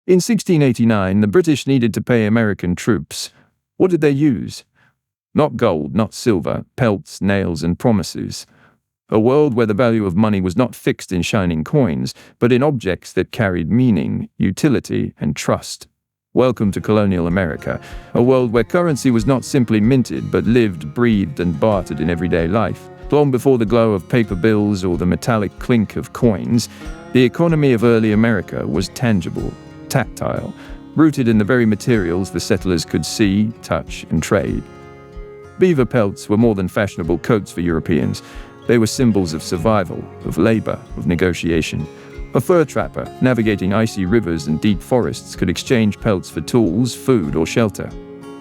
In 1689, the British needed to pay American troops. What did they use? Not gold, not silver, pelts, nails, and promises. A world where the value of money was not fixed in shining coins, but in objects that carried meaning, utility, and trust. Welcome to Colonial America, a world where currency was not simply minted, but lived, breathed, and bartered in everyday life. Long before the glow of paper bills or the metallic clink of coins, the economy of early America was tangible, tactile, rooted in the very materials the settlers could see, touch, and trade. Beaver pelts were more than fashionable coats for Europeans. They were symbols of survival, of labor, of negotiation. A fur trapper, navigating icy rivers and deep forests, could exchange pelts for tools, food, or shelter.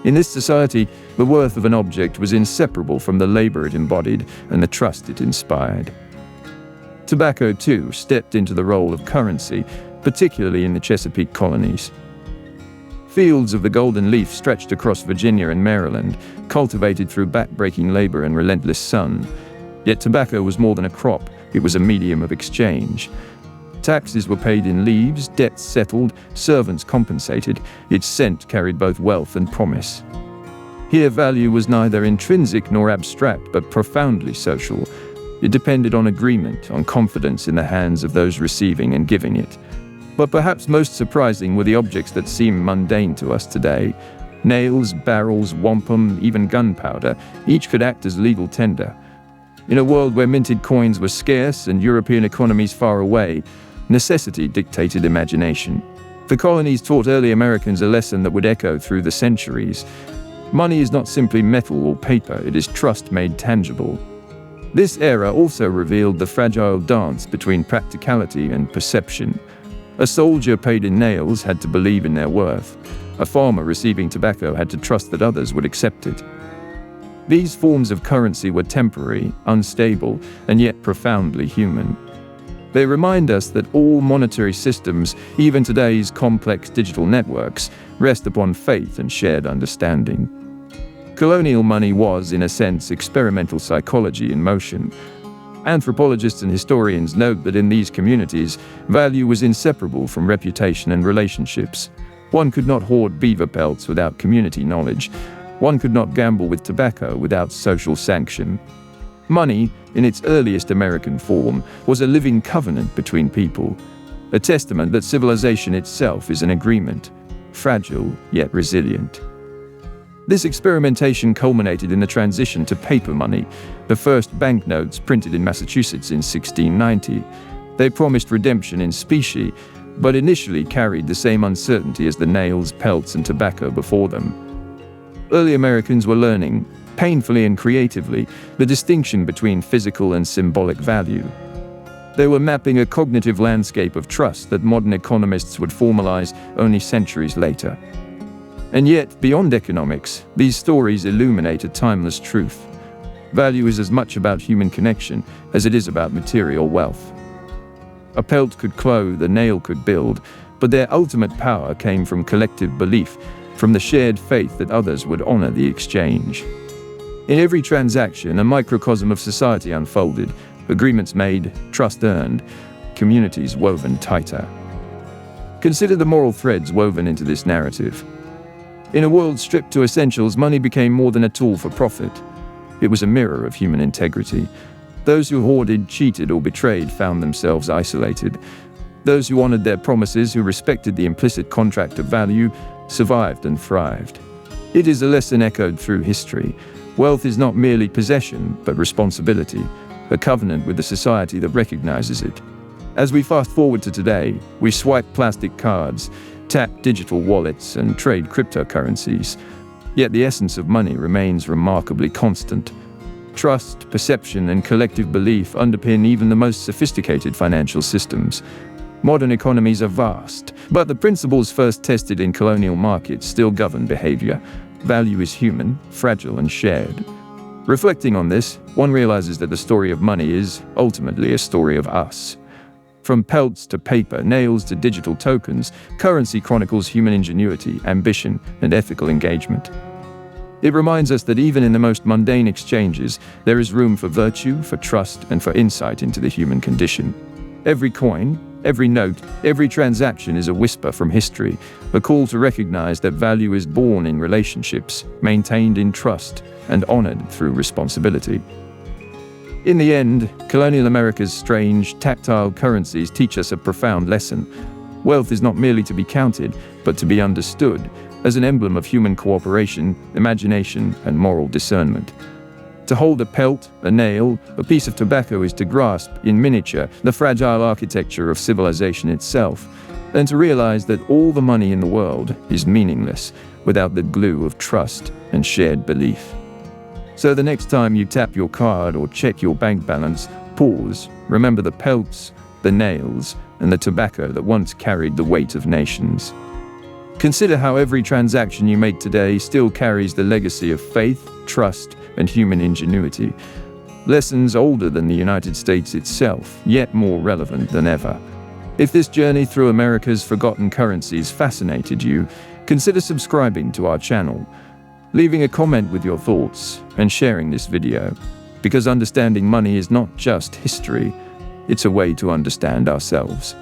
In this society, the worth of an object was inseparable from the labor it embodied and the trust it inspired. Tobacco, too, stepped into the role of currency, particularly in the Chesapeake colonies. Fields of the golden leaf stretched across Virginia and Maryland, cultivated through back-breaking labor and relentless sun. Yet tobacco was more than a crop, it was a medium of exchange. Taxes were paid in leaves, debts settled, servants compensated. Its scent carried both wealth and promise. Here value was neither intrinsic nor abstract, but profoundly social. It depended on agreement, on confidence in the hands of those receiving and giving it. But perhaps most surprising were the objects that seem mundane to us today. Nails, barrels, wampum, even gunpowder, each could act as legal tender. In a world where minted coins were scarce and European economies far away, necessity dictated imagination. The colonies taught early Americans a lesson that would echo through the centuries. Money is not simply metal or paper, it is trust made tangible. This era also revealed the fragile dance between practicality and perception. A soldier paid in nails had to believe in their worth. A farmer receiving tobacco had to trust that others would accept it. These forms of currency were temporary, unstable, and yet profoundly human. They remind us that all monetary systems, even today's complex digital networks, rest upon faith and shared understanding. Colonial money was, in a sense, experimental psychology in motion. Anthropologists and historians note that in these communities, value was inseparable from reputation and relationships. One could not hoard beaver pelts without community knowledge. One could not gamble with tobacco without social sanction. Money, in its earliest American form, was a living covenant between people, a testament that civilization itself is an agreement, fragile yet resilient. This experimentation culminated in the transition to paper money, the first banknotes printed in Massachusetts in 1690. They promised redemption in specie, but initially carried the same uncertainty as the nails, pelts, and tobacco before them. Early Americans were learning, painfully and creatively, the distinction between physical and symbolic value. They were mapping a cognitive landscape of trust that modern economists would formalize only centuries later. And yet, beyond economics, these stories illuminate a timeless truth. Value is as much about human connection as it is about material wealth. A pelt could clothe, a nail could build, but their ultimate power came from collective belief, from the shared faith that others would honor the exchange. In every transaction, a microcosm of society unfolded, agreements made, trust earned, communities woven tighter. Consider the moral threads woven into this narrative. In a world stripped to essentials, money became more than a tool for profit. It was a mirror of human integrity. Those who hoarded, cheated, or betrayed found themselves isolated. Those who honored their promises, who respected the implicit contract of value, survived and thrived. It is a lesson echoed through history. Wealth is not merely possession, but responsibility, a covenant with the society that recognizes it. As we fast forward to today, we swipe plastic cards, tap digital wallets, and trade cryptocurrencies. Yet the essence of money remains remarkably constant. Trust, perception, and collective belief underpin even the most sophisticated financial systems. Modern economies are vast, but the principles first tested in colonial markets still govern behavior. Value is human, fragile, and shared. Reflecting on this, one realizes that the story of money is ultimately a story of us. From pelts to paper, nails to digital tokens, currency chronicles human ingenuity, ambition, and ethical engagement. It reminds us that even in the most mundane exchanges, there is room for virtue, for trust, and for insight into the human condition. Every coin, Every note, every transaction is a whisper from history, a call to recognize that value is born in relationships, maintained in trust, and honored through responsibility. In the end, Colonial America's strange, tactile currencies teach us a profound lesson. Wealth is not merely to be counted, but to be understood as an emblem of human cooperation, imagination, and moral discernment. To hold a pelt, a nail, a piece of tobacco is to grasp, in miniature, the fragile architecture of civilization itself, and to realize that all the money in the world is meaningless without the glue of trust and shared belief. So the next time you tap your card or check your bank balance, pause, remember the pelts, the nails, and the tobacco that once carried the weight of nations. Consider how every transaction you make today still carries the legacy of faith, trust, and human ingenuity. Lessons older than the United States itself, yet more relevant than ever. If this journey through America's forgotten currencies fascinated you, consider subscribing to our channel, leaving a comment with your thoughts, and sharing this video. Because understanding money is not just history, it's a way to understand ourselves.